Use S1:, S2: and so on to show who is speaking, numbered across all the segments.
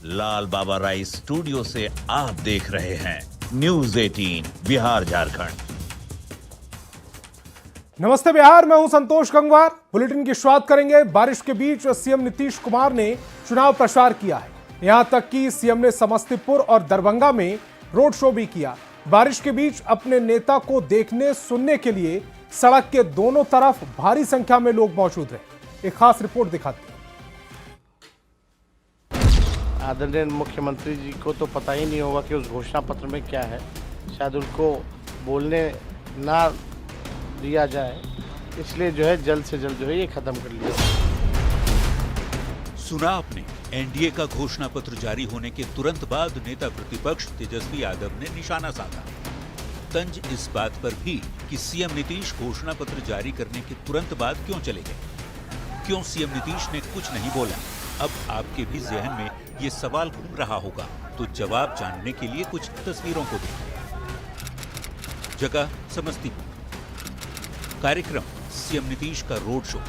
S1: लाल बाबा राय studio से आप देख रहे हैं न्यूज 18 बिहार झारखंड।
S2: नमस्ते बिहार, मैं हूं संतोष गंगवार। बुलेटिन की शुरुआत करेंगे। बारिश के बीच सीएम नीतीश कुमार ने चुनाव प्रचार किया है। यहां तक कि सीएम ने समस्तीपुर और दरभंगा में रोड शो भी किया। बारिश के बीच अपने नेता को देखने सुनने के लिए सड़क के दोनों तरफ भारी संख्या में लोग मौजूद रहे। एक खास रिपोर्ट दिखाते हैं।
S3: आदरणीय मुख्यमंत्री जी को तो पता ही नहीं होगा कि उस घोषणा पत्र में क्या है। शायद उनको बोलने ना दिया जाए, इसलिए जो है जल्द से जल्द जो है ये खत्म कर लिया।
S4: सुना आपने, एनडीए का घोषणा पत्र जारी होने के तुरंत बाद नेता प्रतिपक्ष तेजस्वी यादव ने निशाना साधा। तंज इस बात पर भी कि सीएम नीतीश घोषणा पत्र जारी करने के तुरंत बाद क्यों चले गए। क्यों सीएम नीतीश ने कुछ नहीं बोला। अब आपके भी जहन में ये सवाल घूम रहा होगा, तो जवाब जानने के लिए कुछ तस्वीरों को देखें। जगह समस्तीपुर, कार्यक्रम सीएम नीतीश का रोड शो।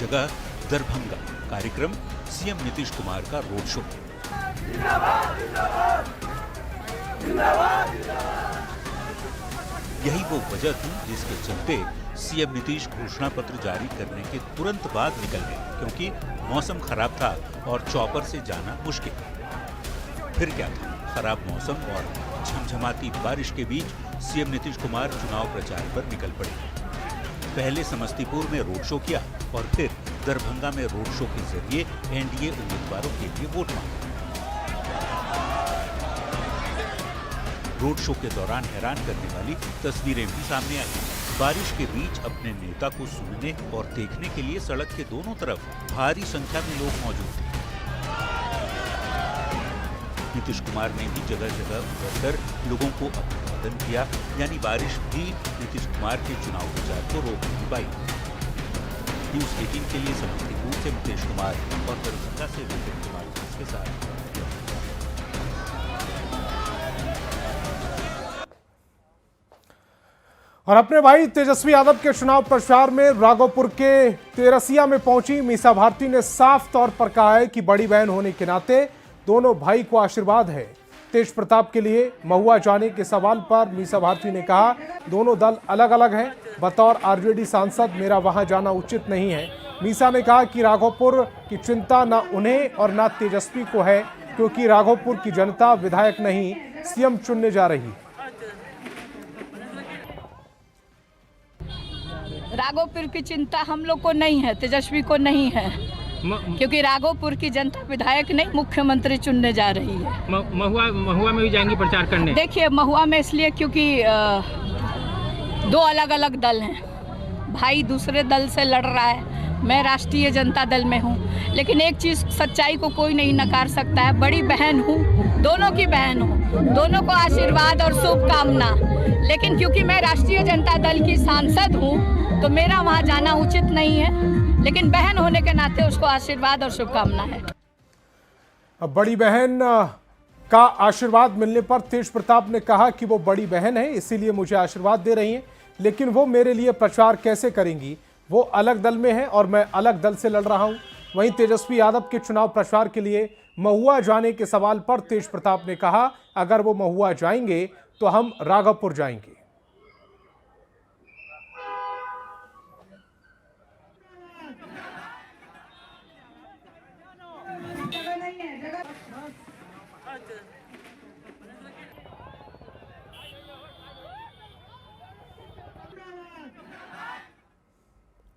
S4: जगह दरभंगा, कार्यक्रम सीएम नीतीश कुमार का रोड शो। यही वो वजह थी जिसके चलते सीएम नीतीश घोषणा पत्र जारी करने के तुरंत बाद निकल गए, क्योंकि मौसम खराब था और चॉपर से जाना मुश्किल। फिर क्या था, खराब मौसम और झमझमाती बारिश के बीच सीएम नीतीश कुमार चुनाव प्रचार पर निकल पड़े। पहले समस्तीपुर में रोड शो किया और फिर दरभंगा में रोड शो के जरिए एनडीए उम्मीदवारों के लिए वोट मांगा। रोड शो के दौरान हैरान करने वाली तस्वीरें भी सामने आई। बारिश के बीच अपने नेता को सुनने और देखने के लिए सड़क के दोनों तरफ भारी संख्या में लोग मौजूद थे। नीतीश कुमार ने भी जगह जगह उतरकर लोगों को अभिवादन किया, यानी बारिश भी नीतीश कुमार के चुनाव प्रचार को रोक नहीं पाई। न्यूज 18 के लिए समस्तीपुर से मुकेश कुमार और दरभंगा से विपिन कुमार के साथ।
S2: और अपने भाई तेजस्वी यादव के चुनाव प्रचार में राघोपुर के तेरसिया में पहुंची मीसा भारती ने साफ तौर पर कहा है कि बड़ी बहन होने के नाते दोनों भाई को आशीर्वाद है। तेज प्रताप के लिए महुआ जाने के सवाल पर मीसा भारती ने कहा, दोनों दल अलग अलग हैं। बतौर आरजेडी सांसद मेरा वहां जाना उचित नहीं है। मीसा ने कहा कि राघोपुर की चिंता न उन्हें और न तेजस्वी को है, क्योंकि राघोपुर की जनता विधायक नहीं सीएम चुनने जा रही है।
S5: राघोपुर की चिंता हम लोग को नहीं है, तेजस्वी को नहीं है, क्योंकि राघोपुर की जनता विधायक नहीं मुख्यमंत्री चुनने जा रही है।
S6: महुआ में भी जाएंगी प्रचार करने।
S5: देखिए, महुआ में इसलिए क्योंकि दो अलग अलग दल हैं। भाई दूसरे दल से लड़ रहा है, मैं राष्ट्रीय जनता दल में हूँ। लेकिन एक चीज़, सच्चाई को कोई नहीं नकार सकता है। बड़ी बहन हूँ, दोनों की बहन हूँ, दोनों को आशीर्वाद और शुभकामना। लेकिन क्योंकि मैं राष्ट्रीय जनता दल की सांसद हूँ तो मेरा वहाँ जाना उचित नहीं है, लेकिन बहन होने के नाते उसको आशीर्वाद और शुभकामना है।
S2: अब बड़ी बहन का आशीर्वाद मिलने पर तेज प्रताप ने कहा कि वो बड़ी बहन है, इसीलिए मुझे आशीर्वाद दे रही हैं, लेकिन वो मेरे लिए प्रचार कैसे करेंगी। वो अलग दल में है और मैं अलग दल से लड़ रहा हूं। वहीं तेजस्वी यादव के चुनाव प्रचार के लिए महुआ जाने के सवाल पर तेज प्रताप ने कहा, अगर वो महुआ जाएंगे तो हम राघोपुर जाएंगे।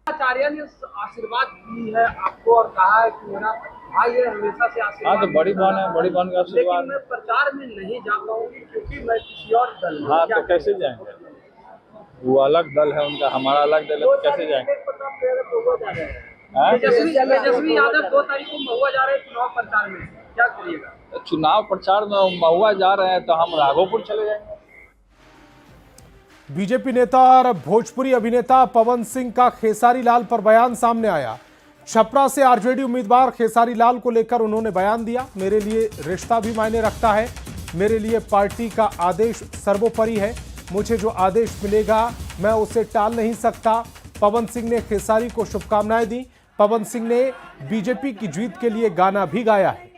S7: आचार्य ने आशीर्वाद दी है आपको और कहा है कि मेरा भाई है, हमेशा से आशीर्वाद।
S8: हाँ, तो बड़ी बहन है, बड़ी बहन का आशीर्वाद।
S7: लेकिन मैं प्रचार में नहीं जा पाऊंगी क्योंकि मैं किसी और दल में।
S8: हाँ, तो कैसे जाएंगे? वो अलग दल है उनका, हमारा अलग दल है, तो कैसे जाएंगे?
S7: तेजस्वी यादव 2 तारीख को महुआ जा रहे हैं चुनाव प्रचार में, क्या करिएगा?
S8: चुनाव प्रचार में महुआ जा रहे हैं तो हम राघोपुर चले जाएंगे।
S2: बीजेपी नेता और भोजपुरी अभिनेता पवन सिंह का खेसारी लाल पर बयान सामने आया। छपरा से आरजेडी उम्मीदवार खेसारी लाल को लेकर उन्होंने बयान दिया, मेरे लिए रिश्ता भी मायने रखता है, मेरे लिए पार्टी का आदेश सर्वोपरि है, मुझे जो आदेश मिलेगा मैं उसे टाल नहीं सकता। पवन सिंह ने खेसारी को शुभकामनाएं दी। पवन सिंह ने बीजेपी की जीत के लिए गाना भी गाया है।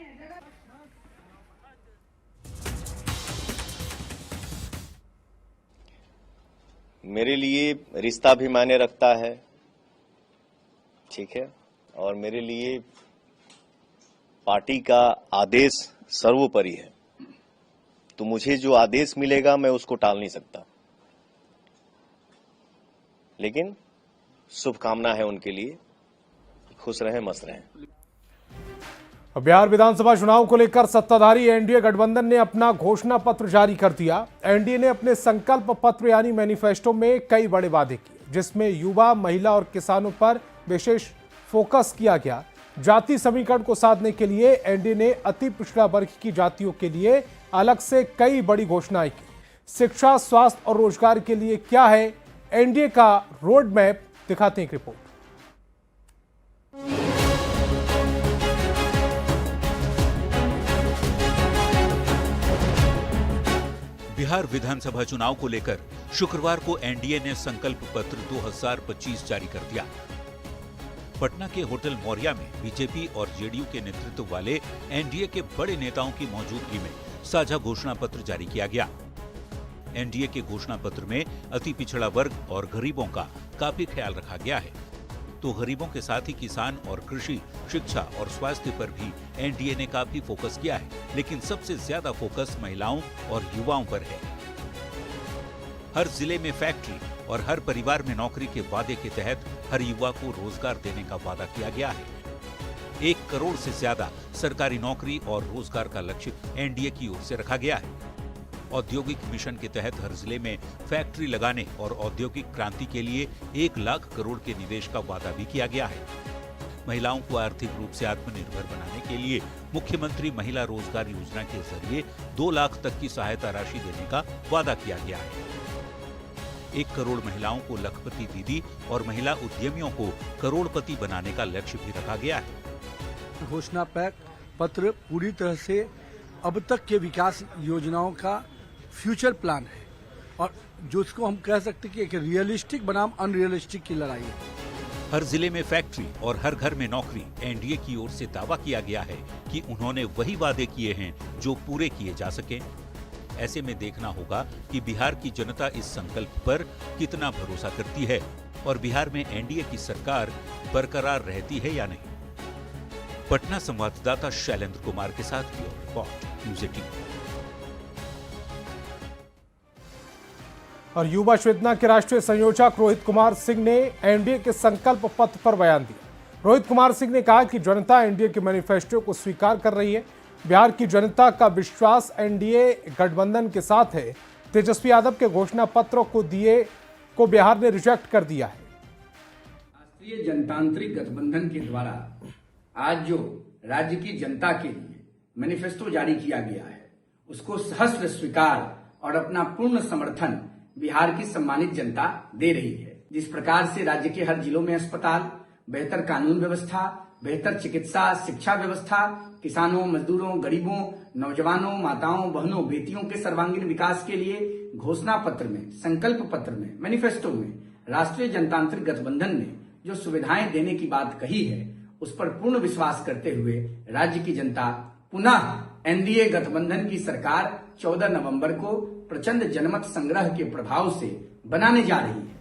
S9: मेरे लिए रिश्ता भी मायने रखता है, ठीक है, और मेरे लिए पार्टी का आदेश सर्वोपरि है। तो मुझे जो आदेश मिलेगा मैं उसको टाल नहीं सकता, लेकिन शुभकामना है उनके लिए, खुश रहें, मस्त रहें।
S2: बिहार विधानसभा चुनाव को लेकर सत्ताधारी एनडीए गठबंधन ने अपना घोषणा पत्र जारी कर दिया। एनडीए ने अपने संकल्प पत्र यानी मैनिफेस्टो में कई बड़े वादे किए, जिसमें युवा, महिला और किसानों पर विशेष फोकस किया गया। जाति समीकरण को साधने के लिए एनडीए ने अति पिछड़ा वर्ग की जातियों के लिए अलग से कई बड़ी घोषणाएं की। शिक्षा, स्वास्थ्य और रोजगार के लिए क्या है एनडीए का रोड मैप, दिखाते हैं एक रिपोर्ट।
S4: बिहार विधानसभा चुनाव को लेकर शुक्रवार को एनडीए ने संकल्प पत्र 2025 जारी कर दिया। पटना के होटल मौर्या में बीजेपी और जेडीयू के नेतृत्व वाले एनडीए के बड़े नेताओं की मौजूदगी में साझा घोषणा पत्र जारी किया गया। एनडीए के घोषणा पत्र में अति पिछड़ा वर्ग और गरीबों का काफी ख्याल रखा गया है। तो गरीबों के साथ ही किसान और कृषि, शिक्षा और स्वास्थ्य पर भी एनडीए ने काफी फोकस किया है, लेकिन सबसे ज्यादा फोकस महिलाओं और युवाओं पर है। हर जिले में फैक्ट्री और हर परिवार में नौकरी के वादे के तहत हर युवा को रोजगार देने का वादा किया गया है। 1 करोड़ से ज्यादा सरकारी नौकरी और रोजगार का लक्ष्य एनडीए की ओर से रखा गया है। औद्योगिक मिशन के तहत हर जिले में फैक्ट्री लगाने और औद्योगिक क्रांति के लिए 1 लाख करोड़ के निवेश का वादा भी किया गया है। महिलाओं को आर्थिक रूप से आत्मनिर्भर बनाने के लिए मुख्यमंत्री महिला रोजगार योजना के जरिए 2 लाख तक की सहायता राशि देने का वादा किया गया है। 1 करोड़ महिलाओं को लखपति दीदी और महिला उद्यमियों को करोड़पति बनाने का लक्ष्य भी रखा गया है।
S10: घोषणा पत्र पूरी तरह से अब तक के विकास योजनाओं का फ्यूचर प्लान है, और जो इसको हम कह सकते हैं कि एक रियलिस्टिक बनाम अनरियलिस्टिक की लड़ाई है।
S4: हर जिले में फैक्ट्री और हर घर में नौकरी, एनडीए की ओर से दावा किया गया है कि उन्होंने वही वादे किए हैं जो पूरे किए जा सके। ऐसे में देखना होगा कि बिहार की जनता इस संकल्प पर कितना भरोसा करती है और बिहार में एनडीए की सरकार बरकरार रहती है या नहीं। पटना संवाददाता शैलेंद्र कुमार के साथ ब्यूरो रिपोर्ट, न्यूज़ 18।
S2: और युवा चेतना के राष्ट्रीय संयोजक रोहित कुमार सिंह ने एनडीए के संकल्प पत्र पर बयान दिया। रोहित कुमार सिंह ने कहा कि जनता एनडीए के मैनिफेस्टो को स्वीकार कर रही है। बिहार की जनता का विश्वास एनडीए गठबंधन के साथ है। तेजस्वी यादव के घोषणा पत्र को बिहार ने रिजेक्ट कर दिया है।
S11: राष्ट्रीय जनतांत्रिक गठबंधन के द्वारा आज जो राज्य की जनता के लिए मैनिफेस्टो जारी किया गया है, उसको सहर्ष स्वीकार और अपना पूर्ण समर्थन बिहार की सम्मानित जनता दे रही है। जिस प्रकार से राज्य के हर जिलों में अस्पताल, बेहतर कानून व्यवस्था, बेहतर चिकित्सा, शिक्षा व्यवस्था, किसानों, मजदूरों, गरीबों, नौजवानों, माताओं, बहनों, बेटियों के सर्वांगीण विकास के लिए घोषणा पत्र में, संकल्प पत्र में, मैनिफेस्टो में राष्ट्रीय जनतांत्रिक गठबंधन ने जो सुविधाएं देने की बात कही है, उस पर पूर्ण विश्वास करते हुए राज्य की जनता पुनः एनडीए गठबंधन की सरकार 14 नवंबर को प्रचंड जनमत संग्रह के प्रभाव से बनाने जा रही है।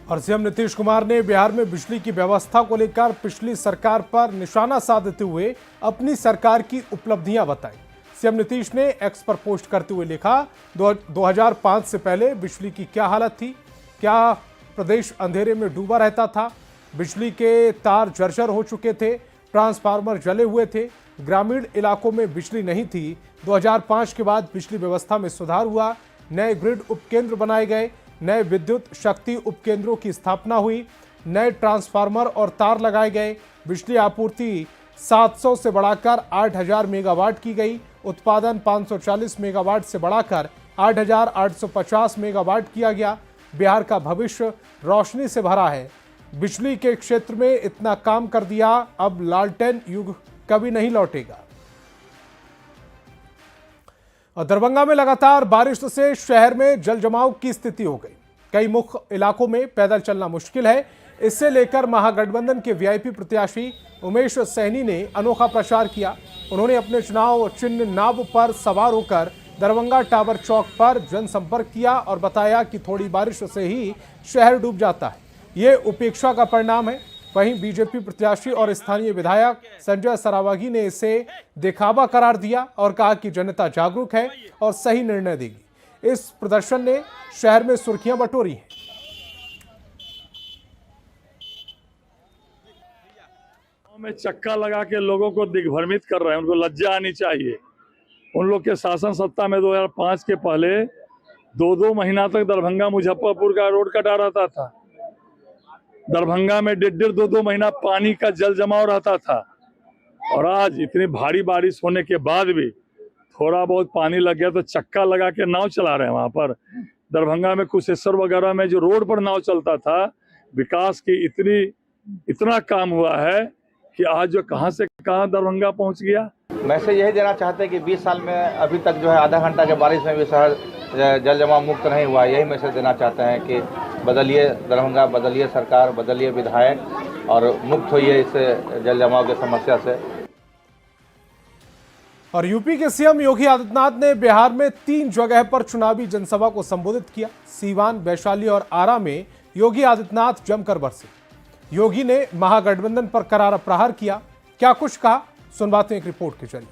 S2: और सीएम नीतीश कुमार ने बिहार में बिजली की व्यवस्था को लेकर पिछली सरकार पर निशाना साधते हुए अपनी सरकार की उपलब्धियां बताई। सीएम नीतीश ने एक्स पर पोस्ट करते हुए लिखा, 2005 से पहले बिजली की क्या हालत थी, क्या प्रदेश अंधेरे में डूबा रहता था, बिजली के तार जर्जर हो चुके थे, ट्रांसफार्मर जले हुए थे, ग्रामीण इलाकों में बिजली नहीं थी। 2005 के बाद बिजली व्यवस्था में सुधार हुआ, नए ग्रिड उपकेंद्र बनाए गए, नए विद्युत शक्ति उपकेंद्रों की स्थापना हुई, नए ट्रांसफार्मर और तार लगाए गए, बिजली आपूर्ति 700 से बढ़ाकर 8000 मेगावाट की गई, उत्पादन 540 मेगावाट से बढ़ाकर 8850 मेगावाट किया गया। बिहार का भविष्य रोशनी से भरा है। बिजली के क्षेत्र में इतना काम कर दिया, अब लालटेन युग कभी नहीं लौटेगा। और दरभंगा में लगातार बारिश से शहर में जल जमाव की स्थिति हो गई। कई मुख्य इलाकों में पैदल चलना मुश्किल है। इससे लेकर महागठबंधन के वीआईपी प्रत्याशी उमेश सैनी ने अनोखा प्रचार किया। उन्होंने अपने चुनाव चिन्ह नाव पर सवार होकर दरभंगा टावर चौक पर जनसंपर्क किया और बताया कि थोड़ी बारिश से ही शहर डूब जाता है। ये उपेक्षा का परिणाम है। वहीं बीजेपी प्रत्याशी और स्थानीय विधायक संजय सरावगी ने इसे दिखावा करार दिया और कहा कि जनता जागरूक है और सही निर्णय देगी। इस प्रदर्शन ने शहर में सुर्खियां बटोरी हैं।
S8: में चक्का लगा के लोगों को दिग्भ्रमित कर रहे हैं, उनको लज्जा आनी चाहिए। उन लोग के शासन सत्ता में 2005 के पहले 2-2 महीना तक दरभंगा मुजफ्फरपुर का रोड कटा रहता था। दरभंगा में 1.5-2 महीना पानी का जल जमाव रहता था। और आज इतनी भारी बारिश होने के बाद भी थोड़ा बहुत पानी लग गया तो चक्का लगा के नाव चला रहे हैं। वहां पर दरभंगा में कुशेश्वर वगैरह में जो रोड पर नाव चलता था, विकास की इतना काम हुआ है कि आज जो कहां से कहां दरभंगा पहुंच गया।
S12: मैसेज यही देना चाहते हैं कि 20 साल में अभी तक जो है आधा घंटा के बारिश में भी शहर जल जमाव मुक्त नहीं हुआ। यही मैसेज देना चाहते हैं कि बदलिए दरभंगा, बदलिए सरकार, बदलिए विधायक और मुक्त होइए इस जल जमाव की समस्या से।
S2: और यूपी के सीएम योगी आदित्यनाथ ने बिहार में 3 जगह पर चुनावी जनसभा को संबोधित किया। सीवान, वैशाली और आरा में योगी आदित्यनाथ जमकर बरसे। योगी ने महागठबंधन पर करारा प्रहार किया। क्या कुछ कहा, सुनवाते हैं एक रिपोर्ट के जरिए।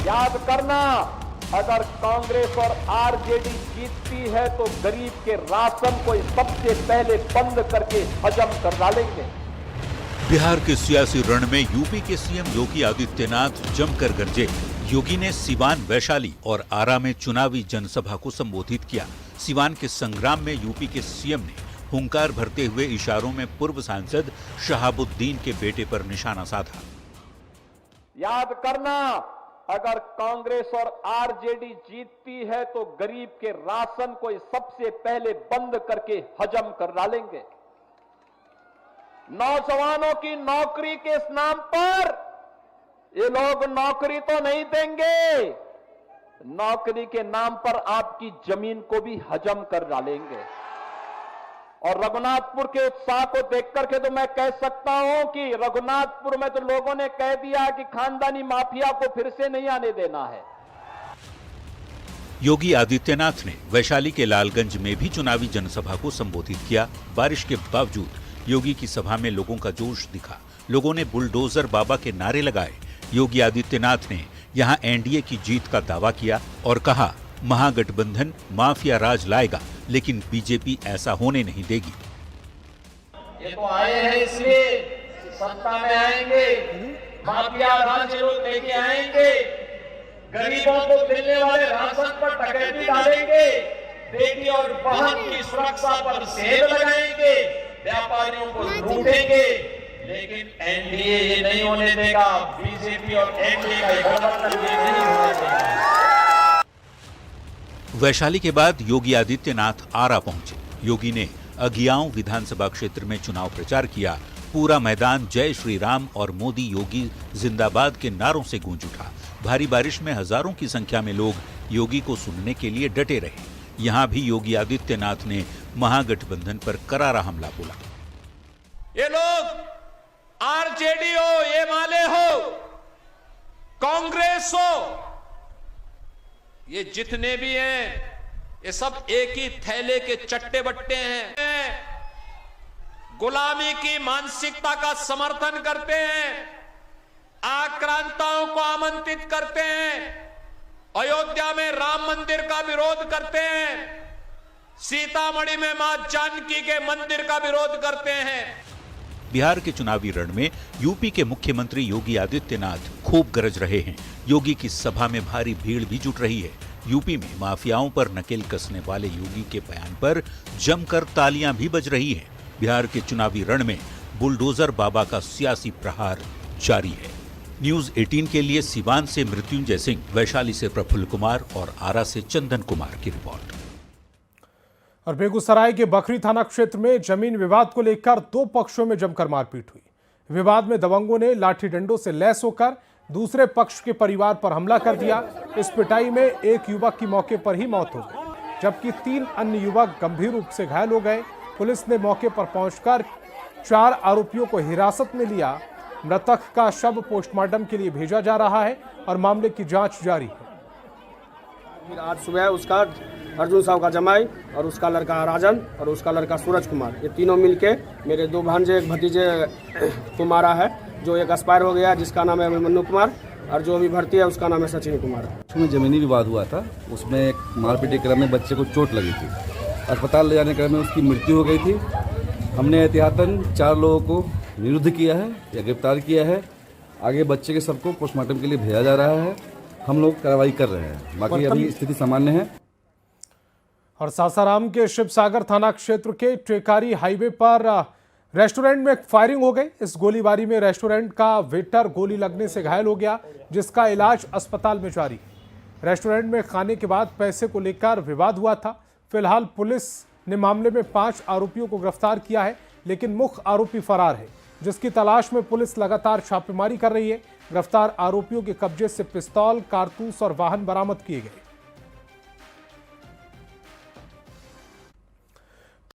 S13: याद करना, अगर कांग्रेस और आरजेडी जीतती है तो गरीब के राशन को सबसे पहले बंद करके हजम कर डालेंगे।
S4: बिहार के सियासी रण में यूपी के सीएम योगी आदित्यनाथ जमकर गरजे। योगी ने सीवान, वैशाली और आरा में चुनावी जनसभा को संबोधित किया। सीवान के संग्राम में यूपी के सीएम ने हुंकार भरते हुए इशारों में पूर्व सांसद शहाबुद्दीन के बेटे पर निशाना साधा।
S13: याद करना, अगर कांग्रेस और आरजेडी जीतती है तो गरीब के राशन को सबसे पहले बंद करके हजम कर डालेंगे। नौजवानों की नौकरी के नाम पर ये लोग नौकरी तो नहीं देंगे, नौकरी के नाम पर आपकी जमीन को भी हजम कर डालेंगे। और रघुनाथपुर के उत्साह को देख करके तो मैं कह सकता हूं कि रघुनाथपुर में तो लोगों ने कह दिया कि खानदानी माफिया को फिर से नहीं आने देना है।
S4: योगी आदित्यनाथ ने वैशाली के लालगंज में भी चुनावी जनसभा को संबोधित किया। बारिश के बावजूद योगी की सभा में लोगों का जोश दिखा। लोगों ने बुलडोजर बाबा के नारे लगाए। योगी आदित्यनाथ ने यहां एनडीए की जीत का दावा किया और कहा, महागठबंधन माफिया राज लाएगा, लेकिन बीजेपी ऐसा होने नहीं देगी।
S13: ये तो आए हैं इसलिए सत्ता में आएंगे, माफिया राज लोग लेके आएंगे, गरीबों को मिलने वाले राशन पर डकैती डालेंगे, बेटी और बहन की सुरक्षा पर सेल लगाएंगे, व्यापारियों को लूटेंगे, लेकिन एनडीए ये नहीं होने देगा। बीजेपी और एनडीए का गठबंधन ये नहीं होने देगा।
S4: वैशाली के बाद योगी आदित्यनाथ आरा पहुंचे। योगी ने अगियाओं विधानसभा क्षेत्र में चुनाव प्रचार किया। पूरा मैदान जय श्री राम और मोदी योगी जिंदाबाद के नारों से गूंज उठा। भारी बारिश में हजारों की संख्या में लोग योगी को सुनने के लिए डटे रहे। यहां भी योगी आदित्यनाथ ने महागठबंधन पर करारा हमला बोला।
S13: ये लोग आरजेडी हो, ये माले हो, कांग्रेस हो, ये जितने भी हैं, ये सब एक ही थैले के चट्टे बट्टे हैं। गुलामी की मानसिकता का समर्थन करते हैं, आक्रांताओं को आमंत्रित करते हैं, अयोध्या में राम मंदिर का विरोध करते हैं, सीतामढ़ी में मां जानकी के मंदिर का विरोध करते हैं।
S4: बिहार के चुनावी रण में यूपी के मुख्यमंत्री योगी आदित्यनाथ खूब गरज रहे हैं। योगी की सभा में भारी भीड़ भी जुट रही है। यूपी में माफियाओं पर नकेल कसने वाले योगी के बयान पर जमकर तालियां भी बज रही हैं। बिहार के चुनावी रण में बुलडोजर बाबा का सियासी प्रहार जारी है। न्यूज 18 के लिए सिवान से मृत्युंजय सिंह, वैशाली से प्रफुल्ल कुमार और आरा से चंदन कुमार की रिपोर्ट।
S2: और बेगूसराय के बखरी थाना क्षेत्र में जमीन विवाद को लेकर 2 पक्षों में जमकर मारपीट हुई। विवाद में दबंगों ने लाठी डंडों से लैस होकर दूसरे पक्ष के परिवार पर हमला कर दिया। इस पिटाई में एक युवक की मौके पर ही मौत हो गई, जबकि 3 अन्य युवक गंभीर रूप से घायल हो गए। पुलिस ने मौके पर पहुंचकर 4 आरोपियों को हिरासत में लिया। मृतक का शव पोस्टमार्टम के लिए भेजा जा रहा है और मामले की जांच जारी है।
S14: आज सुबह उसका अर्जुन साहब का जमाई और उसका लड़का राजन और उसका लड़का सूरज कुमार, ये तीनों मिलके मेरे 2 भांजे एक भतीजे को मारा है, जो एक एक्सपायर हो गया जिसका नाम है मन्नू कुमार और जो अभी भर्ती है उसका नाम है सचिन कुमार।
S15: उसमें जमीनी विवाद हुआ था, उसमें एक मारपीट के क्रम में बच्चे को चोट लगी थी, अस्पताल ले जाने क्रम में उसकी मृत्यु हो गई थी। हमने एहतियातन 4 लोगों को निरुद्ध किया है या गिरफ्तार किया है। आगे बच्चे के सबको पोस्टमार्टम के लिए भेजा जा रहा है। हम लोग कार्रवाई कर रहे हैं, बाकी अभी स्थिति सामान्य है।
S2: और सासाराम के शिवसागर थाना क्षेत्र के टेकारी हाईवे पर रेस्टोरेंट में फायरिंग हो गई। इस गोलीबारी में रेस्टोरेंट का वेटर गोली लगने से घायल हो गया, जिसका इलाज अस्पताल में जारी है। रेस्टोरेंट में खाने के बाद पैसे को लेकर विवाद हुआ था। फिलहाल पुलिस ने मामले में 5 आरोपियों को गिरफ्तार किया है, लेकिन मुख्य आरोपी फरार है, जिसकी तलाश में पुलिस लगातार छापेमारी कर रही है। गिरफ्तार आरोपियों के कब्जे से पिस्तौल, कारतूस और वाहन बरामद किए गए।